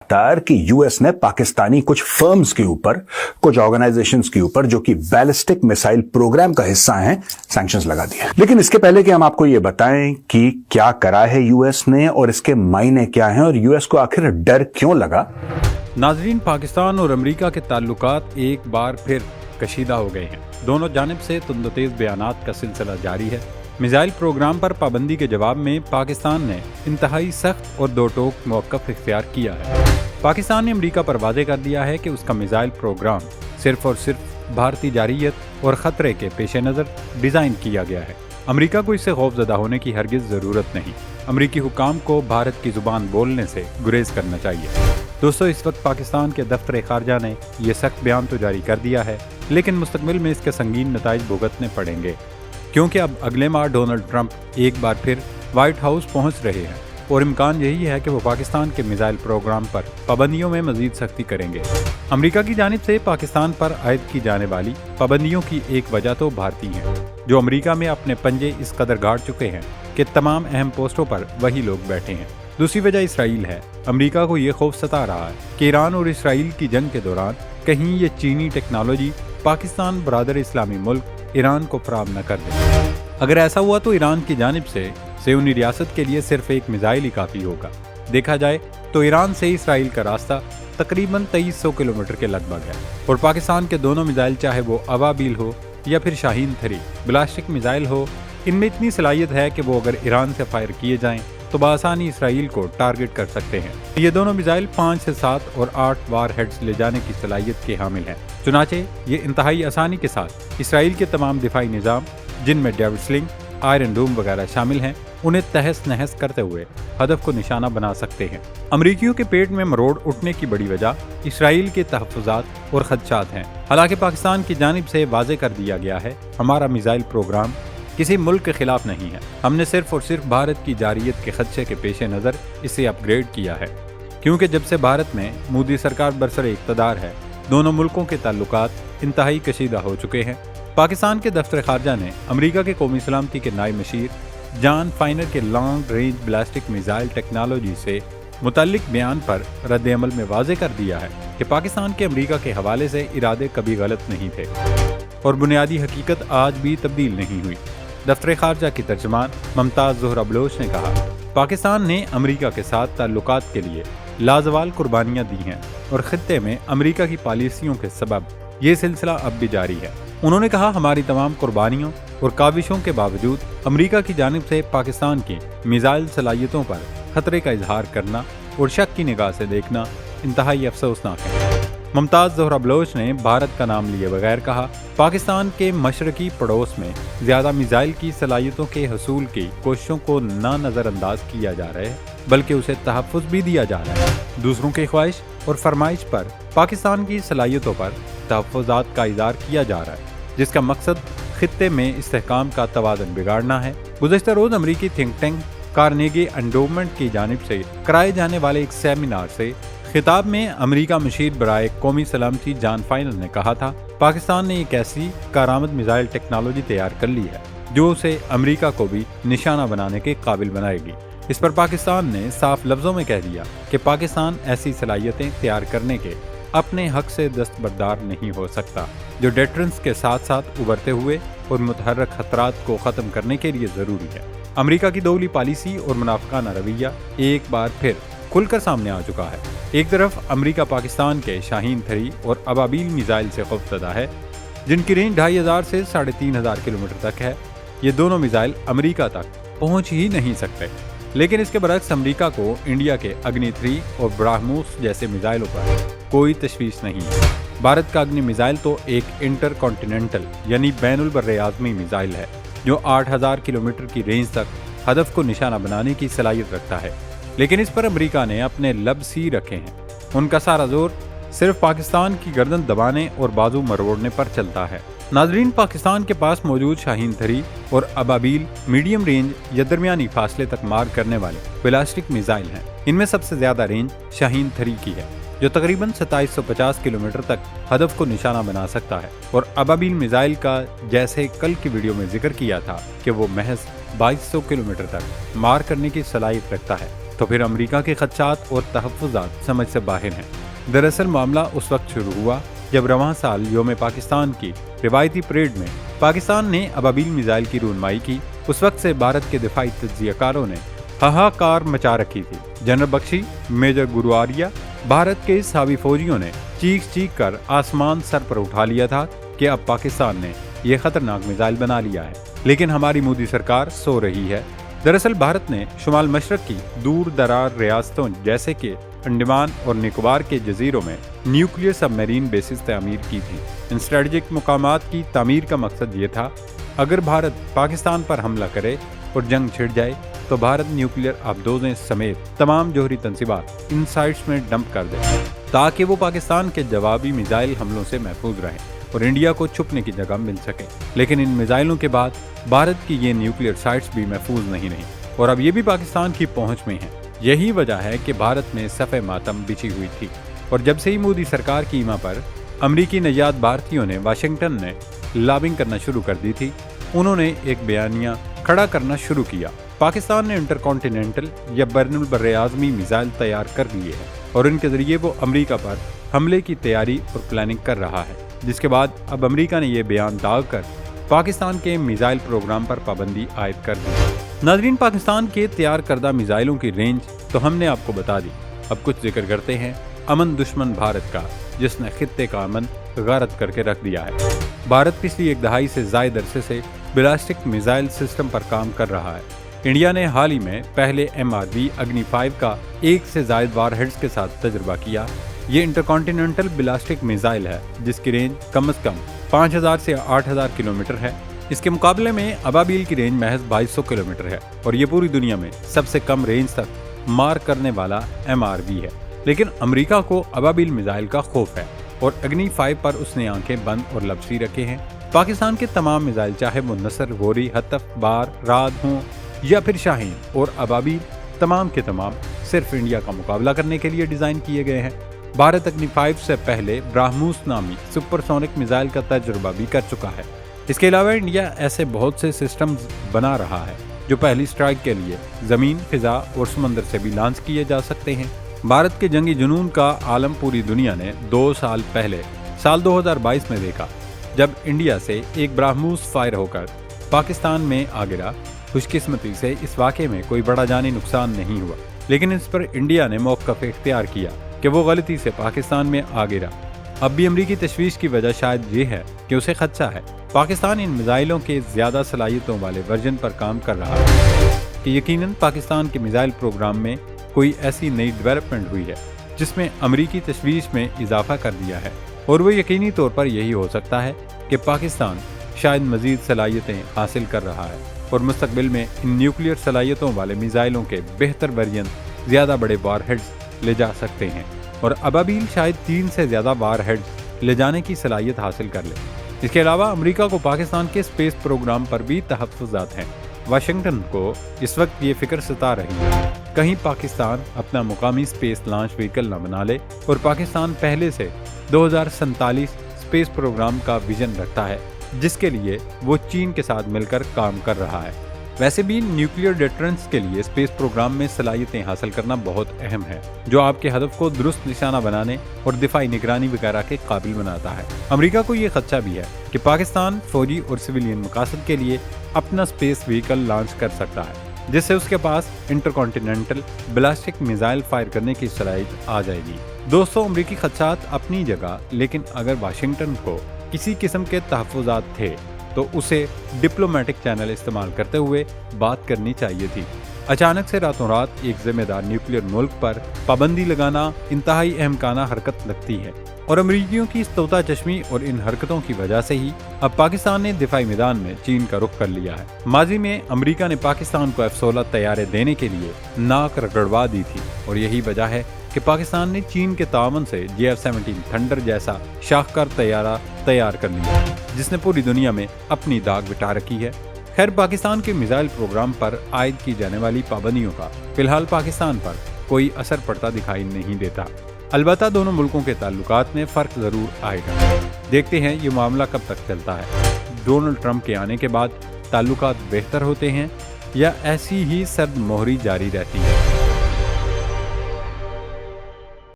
कि यूएस ने पाकिस्तानी कुछ फर्म्स के ऊपर, कुछ ऑर्गेनाइजेशंस के ऊपर जो कि बैलिस्टिक मिसाइल प्रोग्राम का हिस्सा हैं, सैंक्शंस लगा दिए। लेकिन इसके पहले कि हम आपको ये बताएं कि क्या करा है यूएस ने और इसके मायने क्या हैं और यूएस को आखिर डर क्यों लगा। नाजरीन, पाकिस्तान और अमेरिका के ताल्लुकात एक बार फिर कशीदा हो गए हैं। दोनों जानिब से तुंदतेज बयानात का सिलसिला जारी है। मिसाइल प्रोग्राम पर पाबंदी के जवाब में पाकिस्तान ने इंतहाई सख्त और दो टोक मौक़िफ़ इख्तियार किया है। पाकिस्तान ने अमेरिका पर वाज़ेह कर दिया है कि उसका मिसाइल प्रोग्राम सिर्फ और सिर्फ भारतीय जारियत और ख़तरे के पेश नज़र डिज़ाइन किया गया है। अमेरिका को इससे खौफजदा होने की हरगिज़ ज़रूरत नहीं। अमेरिकी हुकाम को भारत की ज़ुबान बोलने से गुरेज करना चाहिए। दोस्तों, इस वक्त पाकिस्तान के दफ्तर ख़ारजा ने यह सख्त बयान तो जारी कर दिया है, लेकिन मुस्तकबिल में इसके संगीन नताइज भुगतने पड़ेंगे, क्योंकि अब अगले माह डोनाल्ड ट्रंप एक बार फिर व्हाइट हाउस पहुंच रहे हैं और इम्कान यही है कि वो पाकिस्तान के मिसाइल प्रोग्राम पर पाबंदियों में मजीद सख्ती करेंगे। अमेरिका की जानिब से पाकिस्तान पर आयद की जाने वाली पाबंदियों की एक वजह तो भारतीय है, जो अमेरिका में अपने पंजे इस कदर गाड़ चुके हैं कि तमाम अहम पोस्टों पर वही लोग बैठे हैं। दूसरी वजह इसराइल है। अमेरिका को ये खौफ सता रहा है कि ईरान और इसराइल की जंग के दौरान कहीं ये चीनी टेक्नोलॉजी पाकिस्तान बरादर इस्लामी मुल्क ईरान को फराहम न कर दे। अगर ऐसा हुआ तो ईरान की जानिब से सियोनी रियासत के लिए सिर्फ एक मिसाइल ही काफ़ी होगा। देखा जाए तो ईरान से इसराइल का रास्ता तकरीबन 2300 किलोमीटर के लगभग है और पाकिस्तान के दोनों मिसाइल, चाहे वो अबाबील हो या फिर शाहीन 3 बैलिस्टिक मिसाइल हो, इनमें इतनी सलाहियत है कि वो अगर ईरान से फायर किए जाएं तो बआसानी इसराइल को टारगेट कर सकते हैं। ये दोनों मिसाइल 5 से 7 और 8 वार हेड्स ले जाने की सलाहियत के हामिल हैं। चुनाचे ये इंतहाई आसानी के साथ इसराइल के तमाम दिफाई निज़ाम, जिनमें डेविड स्लिंग, आयरन डोम वगैरह शामिल हैं, उन्हें तहस नहस करते हुए हदफ को निशाना बना सकते हैं। अमरीकियों के पेट में मरोड़ उठने की बड़ी वजह इसराइल के तहफ़्फ़ुज़ात और खदशात हैं। हालांकि पाकिस्तान की जानिब से वाज़ेह कर दिया गया है, हमारा मिसाइल प्रोग्राम किसी मुल्क के खिलाफ नहीं है। हमने सिर्फ और सिर्फ भारत की जारियत के खदशे के पेश नज़र इसे अपग्रेड किया है, क्योंकि जब से भारत में मोदी सरकार बरसरे इक़्तिदार है, दोनों मुल्कों के ताल्लुकात इंतहाई कशीदा हो चुके हैं। पाकिस्तान के दफ्तर ख़ारजा ने अमेरिका के कौमी सलामती के नायब मशीर जॉन फाइनर के long range ballistic missile technology से मुतल्लिक बयान पर रद्द-ए-अमल में वाज़ेह कर दिया है कि पाकिस्तान के अमेरिका के हवाले से इरादे कभी गलत नहीं थे और बुनियादी हकीकत आज भी तब्दील नहीं हुई। दफ्तर ख़ारजा की तर्जुमान मुमताज़ ज़ोहरा बलोच ने कहा, पाकिस्तान ने अमेरिका के साथ ताल्लुकात के लिए लाजवाल कुर्बानियाँ दी हैं और खित्ते में अमेरिका की पॉलिसियों के सबब ये सिलसिला अब भी जारी है। उन्होंने कहा, हमारी तमाम कुर्बानियों और काविशों के बावजूद अमेरिका की जानिब से पाकिस्तान की मिसाइल सलाहियतों पर खतरे का इजहार करना और शक की निगाह से देखना इंतहाई अफसोसनाक है। मुमताज़ ज़ोहरा बलोच ने भारत का नाम लिए बगैर कहा, पाकिस्तान के मशरकी पड़ोस में ज़्यादा मिसाइल की सलाहियतों के हसूल की कोशिशों को ना नज़रअंदाज किया जा रहा है, बल्कि उसे तहफ़्फ़ुज़ भी दिया जा रहा है। दूसरों की ख्वाहिश और फरमाइश पर पाकिस्तान की सलाहियतों पर तहफ़्फ़ुज़ात का इज़हार किया जा रहा है, जिसका मकसद खित्ते में इस्तेहकाम का तवाज़ुन बिगाड़ना है। गुज़श्ता रोज़ अमरीकी थिंक टैंक कार्नेगी एंडोमेंट की जानिब से कराए जाने वाले एक सेमिनार से खिताब में अमेरिका मशीर बराए कौमी सलामती जॉन फाइनर ने कहा था, पाकिस्तान ने एक ऐसी कारामद मिसाइल टेक्नोलॉजी तैयार कर ली है जो उसे अमेरिका को भी निशाना बनाने के काबिल बनाएगी। इस पर पाकिस्तान ने साफ लफ्ज़ों में कह दिया कि पाकिस्तान ऐसी सलाहियतें तैयार करने के अपने हक से दस्तबरदार नहीं हो सकता, जो डेटरेंस के साथ साथ उभरते हुए और मुतहर्रिक खतरात को ख़त्म करने के लिए ज़रूरी है। अमेरिका की दोगली पॉलिसी और मुनाफिकाना रवैया एक बार फिर खुलकर सामने आ चुका है। एक तरफ अमेरिका पाकिस्तान के शाहीन 3 और अबाबील मिसाइल से खौफज़दा है, जिनकी रेंज 2500 से 3500 किलोमीटर तक है। ये दोनों मिसाइल अमेरिका तक पहुंच ही नहीं सकते, लेकिन इसके बरक्स अमेरिका को इंडिया के अग्नि 3 और ब्राह्मोस जैसे मिसाइलों पर कोई तशवीश नहीं है। भारत का अग्नि मिसाइल तो एक इंटर कॉन्टिनेंटल यानी बैनुल बर्रे आज़मी मिसाइल है, जो 8000 किलोमीटर की रेंज तक हदफ को निशाना बनाने की सलाहियत रखता है, लेकिन इस पर अमेरिका ने अपने लब सी रखे हैं। उनका सारा जोर सिर्फ पाकिस्तान की गर्दन दबाने और बाजू मरोड़ने पर चलता है। नाजरीन, पाकिस्तान के पास मौजूद शाहीन 3 और अबाबील मीडियम रेंज या दरमियानी फासले तक मार करने वाले बैलिस्टिक मिसाइल हैं। इनमें सबसे ज्यादा रेंज शाहीन 3 की है, जो तकरीबन 2750 किलोमीटर तक हदफ को निशाना बना सकता है, और अबाबील मिसाइल का जैसे कल की वीडियो में जिक्र किया था कि वो महज 2200 किलोमीटर तक मार करने की सलाहियत रखता है। तो फिर अमेरिका के खदशात और तहफ़्फ़ुज़ात समझ से बाहर हैं। दरअसल मामला उस वक्त शुरू हुआ जब रवां साल योम पाकिस्तान की रिवायती परेड में पाकिस्तान ने अबाबील मिसाइल की रूनमाई की। उस वक्त से भारत के दिफाई तज्ज़ियाकारों ने हाहाकार मचा रखी थी। जनरल बख्शी, मेजर गुरुआरिया, भारत के सावी फौजियों ने चीख कर आसमान सर पर उठा लिया था कि अब पाकिस्तान ने यह खतरनाक मिसाइल बना लिया है। लेकिन हमारी मोदी सरकार सो रही है। दरअसल भारत ने शुमाल मशरक की दूर दरार रियासतों जैसे कि अंडमान और निकोबार के जजीरों में न्यूक्लियर सबमरीन बेसिस तामीर की थी। इन स्ट्रेटेजिक मुकामात की तामीर का मकसद ये था, अगर भारत पाकिस्तान पर हमला करे और जंग छिड़ जाए तो भारत न्यूक्लियर आबदोज़ें समेत तमाम जोहरी तंसीबात इन साइट्स में डंप कर दे, ताकि वो पाकिस्तान के जवाबी मिसाइल हमलों से महफूज रहें और इंडिया को छुपने की जगह मिल सके। लेकिन इन मिसाइलों के बाद भारत की ये न्यूक्लियर साइट्स भी महफूज नहीं रहीं और अब ये भी पाकिस्तान की पहुंच में हैं। यही वजह है कि भारत में सफ़े मातम बिछी हुई थी और जब से ही मोदी सरकार की ईमा पर अमरीकी नजात भारतीयों ने वाशिंगटन ने लॉबिंग करना शुरू कर दी थी, उन्होंने एक बयानिया खड़ा करना शुरू किया। पाकिस्तान ने इंटरकॉन्टिनेंटल या बैनुल बर्रे-ए-आज़मी मिसाइल तैयार कर लिए हैं और इनके जरिए वो अमरीका पर हमले की तैयारी और प्लानिंग कर रहा है, जिसके बाद अब अमरीका ने यह बयान दागकर पाकिस्तान के मिसाइल प्रोग्राम पर पाबंदी आयद कर दी। नाज़रीन, पाकिस्तान के तैयार करदा मिसाइलों की रेंज तो हमने आपको बता दी। अब कुछ जिक्र करते हैं अमन दुश्मन भारत का, जिसने खित्ते का अमन गारत करके रख दिया है। भारत पिछली एक दहाई से ज़ायद अरसे से बैलिस्टिक मिसाइल सिस्टम पर काम कर रहा है। इंडिया ने हाल ही में पहले MRV अग्नि 5 का एक से ज़ायद वारहेड्स के साथ तजुर्बा किया। ये इंटरकॉन्टिनेंटल बैलिस्टिक मिसाइल है जिसकी रेंज कम से कम 5000 से 8000 किलोमीटर है। इसके मुकाबले में अबाबील की रेंज महज 2200 किलोमीटर है और ये पूरी दुनिया में सबसे कम रेंज तक मार करने वाला MRV है। लेकिन अमेरिका को अबाबील मिसाइल का खौफ है और अग्नि 5 पर उसने आंखें बंद और लबसी रखे हैं। पाकिस्तान के तमाम मिसाइल, चाहे वो नसर, गोरी, हतफ, बार, राद हों या फिर शाहीन और अबाबील, तमाम के तमाम सिर्फ इंडिया का मुकाबला करने के लिए डिज़ाइन किए गए हैं। भारत अग्नि 5 से पहले ब्राह्मोस नामी सुपरसोनिक मिसाइल का तजुर्बा भी कर चुका है। इसके अलावा इंडिया ऐसे बहुत से सिस्टम्स बना रहा है जो पहली स्ट्राइक के लिए ज़मीन, फिजा और समंदर से भी लॉन्च किए जा सकते हैं। भारत के जंगी जुनून का आलम पूरी दुनिया ने 2 साल पहले साल 2022 में देखा, जब इंडिया से एक ब्राह्मोस फायर होकर पाकिस्तान में आ गिरा। खुशकिस्मती से इस वाक़े में कोई बड़ा जानी नुकसान नहीं हुआ, लेकिन इस पर इंडिया ने मौक़िफ़ इख्तियार किया कि वो गलती से पाकिस्तान में आ गिरा। अब भी अमरीकी तशवीश की वजह शायद ये है कि उसे खदशा है पाकिस्तान इन मिसाइलों के ज़्यादा सलाहियतों वाले वर्जन पर काम कर रहा है कि यकीनन पाकिस्तान के मिसाइल प्रोग्राम में कोई ऐसी नई डेवलपमेंट हुई है जिसमें अमरीकी तशवीश में इजाफा कर दिया है। और वो यकीनी तौर पर यही हो सकता है कि पाकिस्तान शायद मज़ीद सलाहियतें हासिल कर रहा है और मुस्तकबिल में इन न्यूक्लियर सलाहियतों वाले मिसाइलों के बेहतर वर्जन, ज़्यादा बड़े वारहेड्स ले जा सकते हैं और अबाबील शायद 3 से ज़्यादा वारहेड्स ले जाने की सलाहियत हासिल कर ले। इसके अलावा अमेरिका को पाकिस्तान के स्पेस प्रोग्राम पर भी तहफ़्फ़ुज़ात हैं। वाशिंगटन को इस वक्त ये फिक्र सता रही है कहीं पाकिस्तान अपना मुकामी स्पेस लॉन्च व्हीकल न बना ले और पाकिस्तान पहले से 2047 स्पेस प्रोग्राम का विजन रखता है जिसके लिए वो चीन के साथ मिलकर काम कर रहा है। वैसे भी न्यूक्लियर डिटरेंस के लिए स्पेस प्रोग्राम में सलाहियतें हासिल करना बहुत अहम है, जो आपके हदफ को दुरुस्त निशाना बनाने और दिफाई निगरानी वगैरह के काबिल बनाता है। अमेरिका को ये खदशा भी है कि पाकिस्तान फौजी और सिविलियन मकासद के लिए अपना स्पेस व्हीकल लॉन्च कर सकता है, जिससे उसके पास इंटरकॉन्टिनेंटल बैलिस्टिक मिसाइल फायर करने की सलाहियत आ जाएगी। दोस्तों, अमरीकी खदशात अपनी जगह, लेकिन अगर वाशिंगटन को किसी किस्म के तहफ़्फ़ुज़ात थे तो उसे डिप्लोमेटिक चैनल इस्तेमाल करते हुए बात करनी चाहिए थी। अचानक से रातों रात एक जिम्मेदार न्यूक्लियर मुल्क पर पाबंदी लगाना इंतहाई अहमकाना हरकत लगती है और अमरीकियों की इस तोता चश्मी और इन हरकतों की वजह से ही अब पाकिस्तान ने दिफाई मैदान में चीन का रुख कर लिया है। माजी में अमरीका ने पाकिस्तान को F-16 तैयारे देने के लिए नाक रगड़वा दी थी और यही वजह है कि पाकिस्तान ने चीन के तावन से JF-17 थंडर जैसा शाहकार तैयारा तैयार कर लिया, जिसने पूरी दुनिया में अपनी दाग बिठा रखी है। खैर, पाकिस्तान के मिसाइल प्रोग्राम पर आयद की जाने वाली पाबंदियों का फिलहाल पाकिस्तान पर कोई असर पड़ता दिखाई नहीं देता। अलबत्ता दोनों मुल्कों के ताल्लुकात में फ़र्क ज़रूर आएगा। देखते हैं ये मामला कब तक चलता है। डोनाल्ड ट्रंप के आने के बाद ताल्लुकात बेहतर होते हैं या ऐसी ही सर्द मोहरी जारी रहती है।